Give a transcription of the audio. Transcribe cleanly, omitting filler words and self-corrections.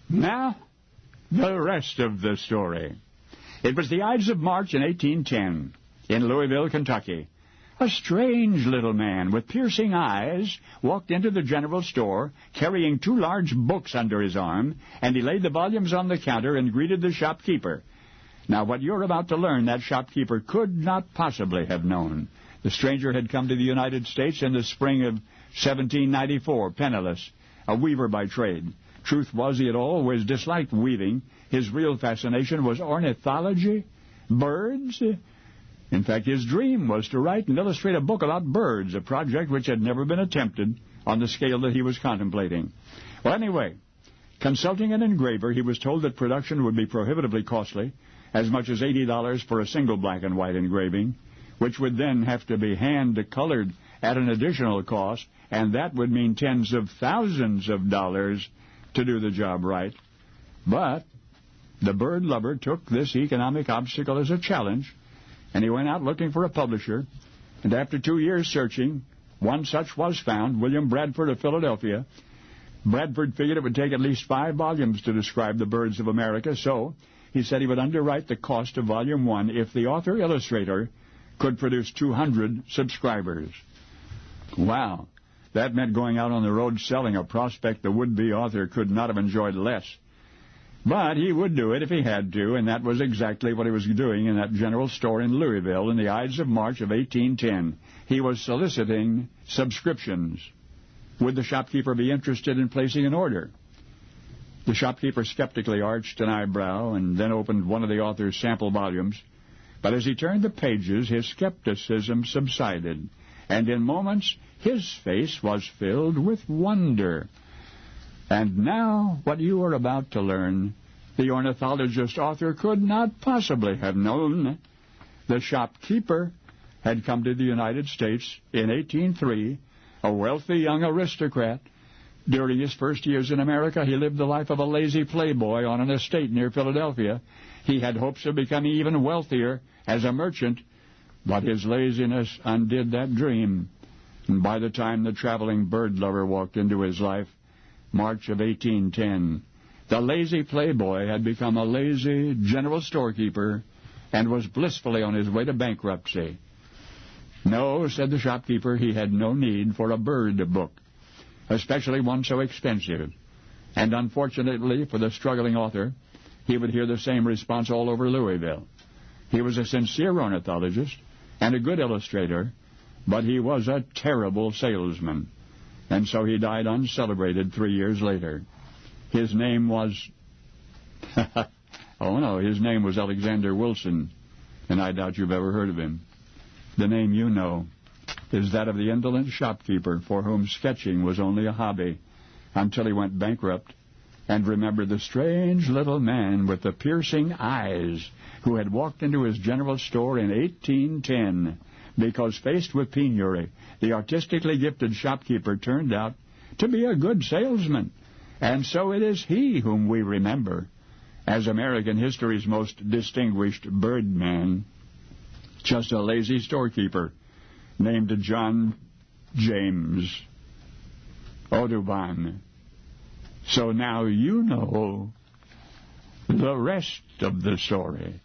Now, the rest of the story. It was the Ides of March in 1810 in Louisville, Kentucky. A strange little man with piercing eyes walked into the general store carrying 2 large books under his arm, and he laid the volumes on the counter and greeted the shopkeeper. Now, what you're about to learn, that shopkeeper could not possibly have known. The stranger had come to the United States in the spring of 1794, penniless, a weaver by trade. Truth was, he had always disliked weaving. His real fascination was ornithology, birds. In fact, his dream was to write and illustrate a book about birds, a project which had never been attempted on the scale that he was contemplating. Well, anyway, consulting an engraver, he was told that production would be prohibitively costly, as much as $80 for a single black and white engraving, which would then have to be hand-colored at an additional cost, and that would mean tens of thousands of dollars to do the job right. But the bird lover took this economic obstacle as a challenge, and he went out looking for a publisher, and after 2 years searching, one such was found, William Bradford of Philadelphia. Bradford figured it would take at least 5 volumes to describe the birds of America, so he said he would underwrite the cost of Volume 1 if the author-illustrator could produce 200 subscribers. Wow, that meant going out on the road selling a prospect the would-be author could not have enjoyed less. But he would do it if he had to, and that was exactly what he was doing in that general store in Louisville in the Ides of March of 1810. He was soliciting subscriptions. Would the shopkeeper be interested in placing an order? The shopkeeper skeptically arched an eyebrow and then opened one of the author's sample volumes. But as he turned the pages, his skepticism subsided, and in moments his face was filled with wonder. And now, what you are about to learn, the ornithologist author could not possibly have known. The shopkeeper had come to the United States in 1803, a wealthy young aristocrat. During his first years in America, he lived the life of a lazy playboy on an estate near Philadelphia. He had hopes of becoming even wealthier as a merchant, but his laziness undid that dream. And by the time the traveling bird lover walked into his life, March of 1810, the lazy playboy had become a lazy general storekeeper and was blissfully on his way to bankruptcy. No, said the shopkeeper, he had no need for a bird book, especially one so expensive. And unfortunately for the struggling author, he would hear the same response all over Louisville. He was a sincere ornithologist and a good illustrator, but he was a terrible salesman. And so he died uncelebrated 3 years later. His name was... his name was Alexander Wilson, and I doubt you've ever heard of him. The name you know is that of the indolent shopkeeper for whom sketching was only a hobby until he went bankrupt and remembered the strange little man with the piercing eyes who had walked into his general store in 1810 because, faced with penury, the artistically gifted shopkeeper turned out to be a good salesman. And so it is he whom we remember as American history's most distinguished birdman, just a lazy storekeeper named John James Audubon. So now you know the rest of the story.